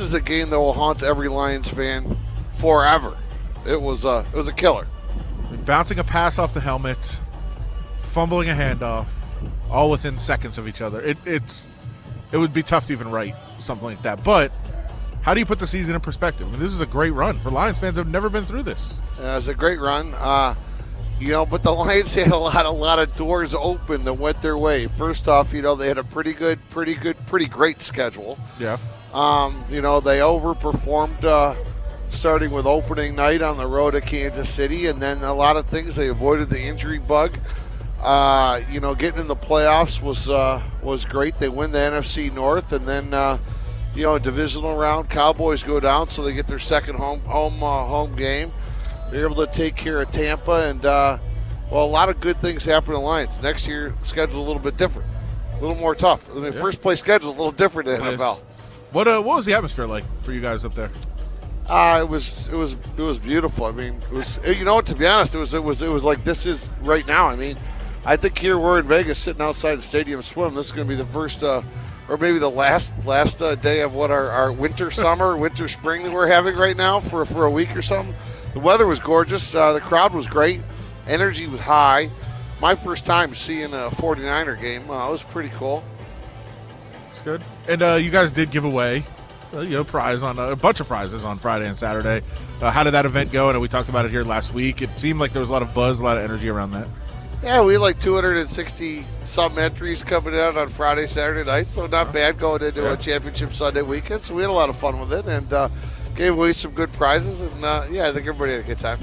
is a game that will haunt every Lions fan forever. It was a killer. Bouncing a pass off the helmet, fumbling a handoff, all within seconds of each other. It would be tough to even write something like that. But how do you put the season in perspective? I mean, this is a great run for Lions fans who have never been through this. It was a great run. But the Lions had a lot of doors open that went their way. First off, they had a pretty great schedule. Yeah. They overperformed starting with opening night on the road at Kansas City, and then a lot of things. They avoided the injury bug. Getting in the playoffs was great. They win the NFC North, and then divisional round, Cowboys go down, so they get their second home game. They're able to take care of Tampa, and a lot of good things happen to the Lions. Next year, schedule a little bit different, a little more tough. I mean, first place schedule a little different in the NFL. What was the atmosphere like for you guys up there? It was beautiful. I mean, it was to be honest, it was like this is right now. I mean, I think here we're in Vegas sitting outside the Stadium Swim. This is going to be the first or maybe the last day of what our winter spring that we're having right now for a week or something. The weather was gorgeous. The crowd was great. Energy was high. My first time seeing a 49er game. It was pretty cool. It's good. And you guys did give away prize on a bunch of prizes on Friday and Saturday. How did that event go? And we talked about it here last week. It seemed like there was a lot of buzz, a lot of energy around that. Yeah, we had like 260-some entries coming out on Friday, Saturday night, so not bad going into a championship Sunday weekend. So we had a lot of fun with it and gave away some good prizes. And, I think everybody had a good time.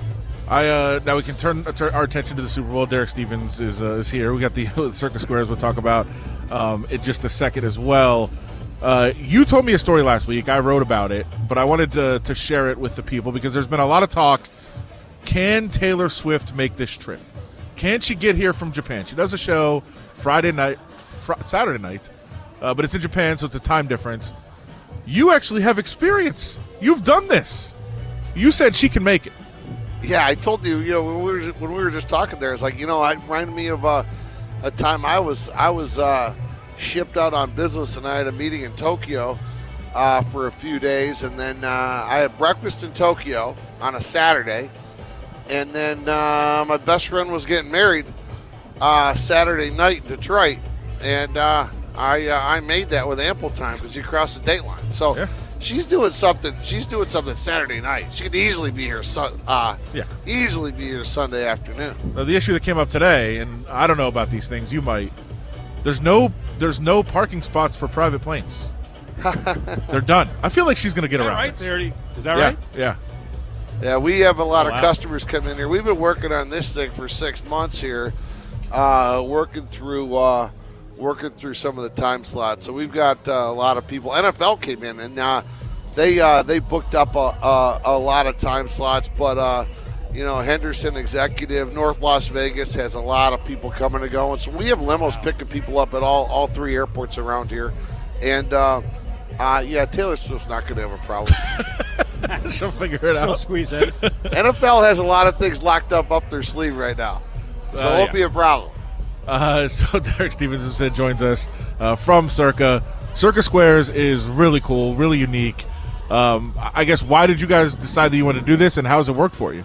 Now we can turn our attention to the Super Bowl. Derek Stevens is here. We got the Circa Squares we'll talk about in just a second as well. You told me a story last week. I wrote about it, but I wanted to share it with the people because there's been a lot of talk. Can Taylor Swift make this trip? Can she get here from Japan? She does a show Saturday night, but it's in Japan, so it's a time difference. You actually have experience. You've done this. You said she can make it. Yeah, I told you. When we were just talking there, it's like it reminded me of a time I was shipped out on business, and I had a meeting in Tokyo for a few days, and then I had breakfast in Tokyo on a Saturday. And then my best friend was getting married Saturday night in Detroit, and I made that with ample time because you cross the date line. So she's doing something. She's doing something Saturday night. She could easily be here. Easily be here Sunday afternoon. Now, the issue that came up today, and I don't know about these things. You might. There's no parking spots for private planes. They're done. I feel like she's going to get around. Right? Is that right? Yeah. Yeah, we have a lot of customers come in here. We've been working on this thing for 6 months here, working through some of the time slots. So we've got a lot of people. NFL came in, and they booked up a lot of time slots. But Henderson Executive, North Las Vegas has a lot of people coming and going. So we have limos picking people up at all three airports around here, and Taylor Swift's not going to have a problem. She'll figure it out. She'll squeeze in. NFL has a lot of things locked up their sleeve right now, so it won't be a problem. So Derek Stevens joins us from Circa. Circa Squares is really cool, really unique. I guess, why did you guys decide that you wanted to do this, and how has it worked for you?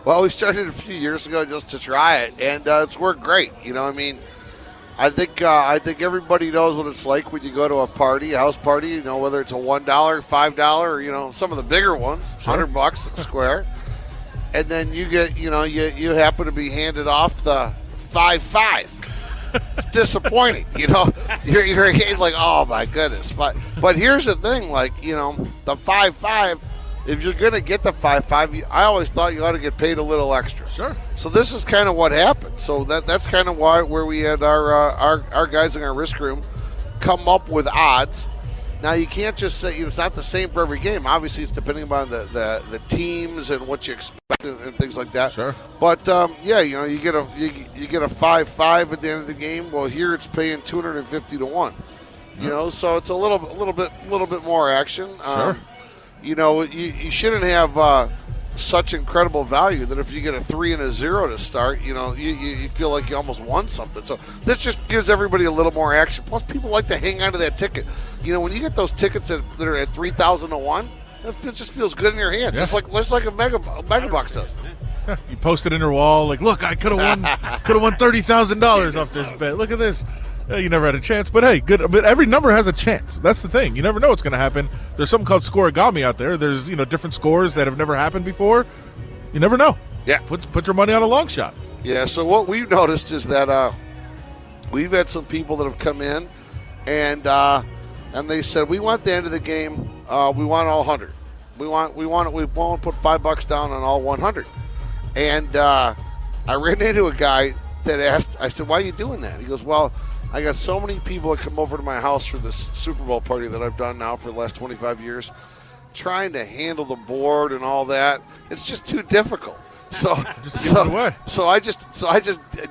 Well, we started a few years ago just to try it, and it's worked great. I think everybody knows what it's like when you go to a house party, whether it's a $1, $5, or, some of the bigger ones, sure. $100 a square. And then you get, you happen to be handed off the 5.5. It's disappointing, You're like, oh, my goodness. But here's the thing, the 5.5, if you're going to get the 5.5, I always thought you ought to get paid a little extra. Sure. So this is kind of what happened. So that's kind of where we had our guys in our risk room come up with odds. Now, you can't just say it's not the same for every game. Obviously, it's depending upon the teams and what you expect and things like that. Sure. But you get a 5.5 at the end of the game. Well, here it's paying 250 to 1. So it's a little bit more action. Sure. You shouldn't have such incredible value that if you get a 3 and a 0 to start, you feel like you almost won something. So this just gives everybody a little more action. Plus, people like to hang on to that ticket. When you get those tickets that are at 3,000 to 1, it just feels good in your hand, just like a mega box does. You post it in your wall, like, look, I could have won $30,000 off this bet. Look at this. You never had a chance, but hey, good. But every number has a chance. That's the thing. You never know what's going to happen. There's something called scoregami out there. There's different scores that have never happened before. You never know. Yeah, put your money on a long shot. Yeah. So what we've noticed is that we've had some people that have come in, and they said, we want the end of the game. We want all 100. We want to put $5 down on all 100. And I ran into a guy that asked, I said, why are you doing that? He goes, well, I got so many people that come over to my house for this Super Bowl party that I've done now for the last 25 years, trying to handle the board and all that. It's just too difficult. So I just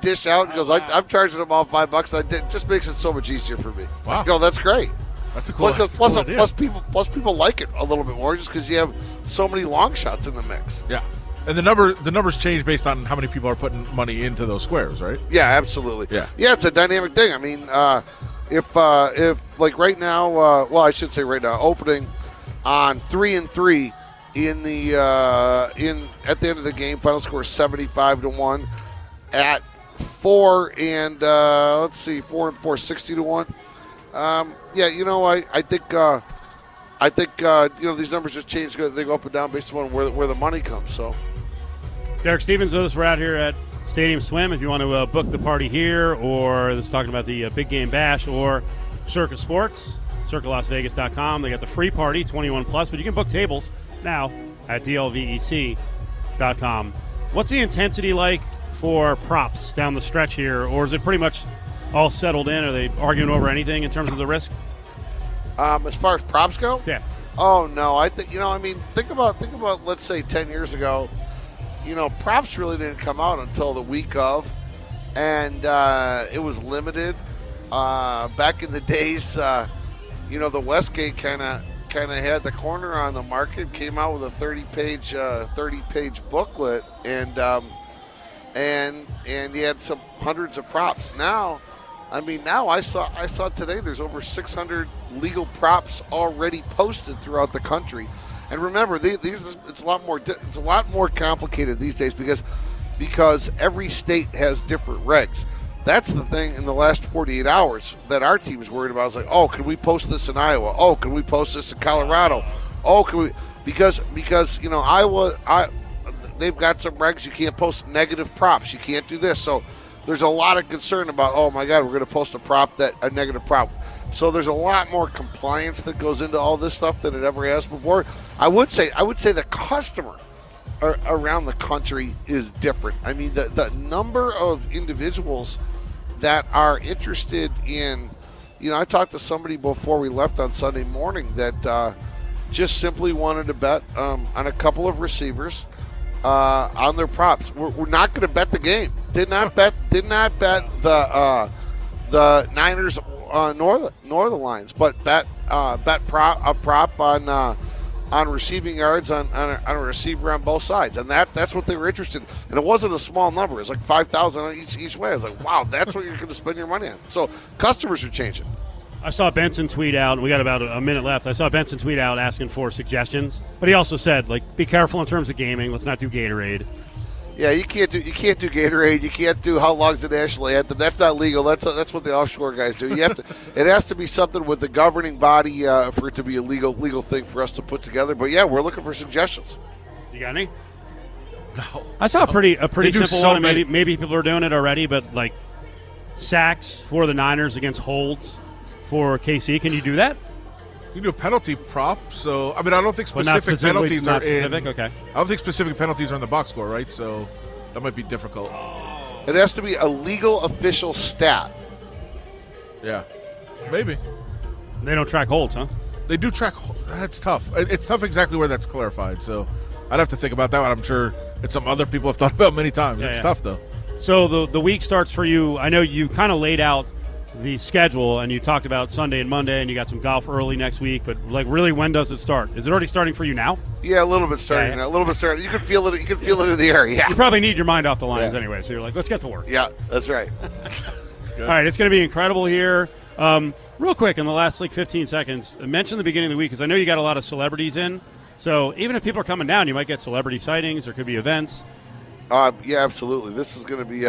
dish out and goes, I'm charging them all $5. It just makes it so much easier for me. Wow. That's great. That's a cool, plus people like it a little bit more just because you have so many long shots in the mix. Yeah. And the numbers change based on how many people are putting money into those squares, right? Yeah, absolutely. Yeah, it's a dynamic thing. I mean, if like right now, I should say right now, opening on 3 and 3 in the at the end of the game, final score 75 to 1. At 4 and 4 and 4, 60 to 1. I think these numbers just change. They go up and down based on where the money comes. So. Derek Stevens with us. We're out here at Stadium Swim. If you want to book the party here, or this is talking about the Big Game Bash, or Circa Sports, CircaLasVegas.com. They got the free party, 21 plus, but you can book tables now at DLVEC.com. What's the intensity like for props down the stretch here, or is it pretty much all settled in? Are they arguing over anything in terms of the risk? As far as props go? Yeah. Oh, no. I think, think about, let's say 10 years ago, props really didn't come out until the week of, and it was limited. Back in the days, the Westgate kind of had the corner on the market, came out with a 30-page booklet, and you had some hundreds of props. Now I saw today there's over 600 legal props already posted throughout the country. And remember, it's a lot more complicated these days because every state has different regs. That's the thing in the last 48 hours that our team is worried about. It's like, oh, can we post this in Iowa? Oh, can we post this in Colorado? Oh, can we? Because Iowa, they've got some regs. You can't post negative props. You can't do this. So there's a lot of concern about, oh my God, we're going to post a negative prop. So there's a lot more compliance that goes into all this stuff than it ever has before. I would say the customer around the country is different. I mean, the number of individuals that are interested in, I talked to somebody before we left on Sunday morning that just simply wanted to bet on a couple of receivers on their props. We're not going to bet the game. Did not bet the Niners nor the lines, but bet a prop on receiving yards on a receiver on both sides, and that's what they were interested in. And it wasn't a small number; it was like 5,000 each way. I was like, wow, that's what you're going to spend your money on. So customers are changing. I saw Benson tweet out, and we got about a minute left. I saw Benson tweet out asking for suggestions, but he also said, be careful in terms of gaming. Let's not do Gatorade. Yeah, you can't do Gatorade. You can't do how long's the national anthem. That's not legal. That's what the offshore guys do. You have to. It has to be something with the governing body for it to be a legal thing for us to put together. But yeah, we're looking for suggestions. You got any? No. I saw a pretty simple so one. Maybe people are doing it already, but sacks for the Niners against holds for KC. Can you do that? You can do a penalty prop. So I don't think specific penalties are in. Okay. I don't think specific penalties are in the box score, right? So that might be difficult. It has to be a legal official stat. Yeah, maybe. They don't track holds, huh? They do track. That's tough. It's tough exactly where that's clarified. So I'd have to think about that one. I'm sure it's some other people have thought about many times. It's tough though. So the week starts for you. I know you kind of laid out the schedule, and you talked about Sunday and Monday, and you got some golf early next week. But like, really, when does it start? Is it already starting for you now? Yeah, a little bit starting. Yeah. A little bit starting. You can feel it. You can feel it in the air. Yeah. You probably need your mind off the lines Yeah. anyway. So you're like, let's get to work. Yeah, that's right. All right, it's going to be incredible here. Real quick, in the last 15 seconds, mention the beginning of the week, because I know you got a lot of celebrities in. So even if people are coming down, you might get celebrity sightings. There could be events. Yeah, absolutely. This is going to be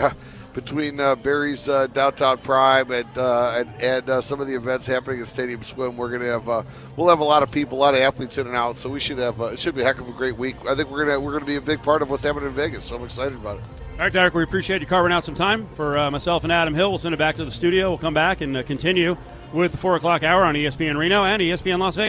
between Barry's Downtown Prime and some of the events happening at Stadium Swim. We're going to have we'll have a lot of people, a lot of athletes in and out. So we should have it should be a heck of a great week. I think we're going to be a big part of what's happening in Vegas. So I'm excited about it. All right, Derek, we appreciate you carving out some time for myself and Adam Hill. We'll send it back to the studio. We'll come back and continue with the 4 o'clock hour on ESPN Reno and ESPN Las Vegas.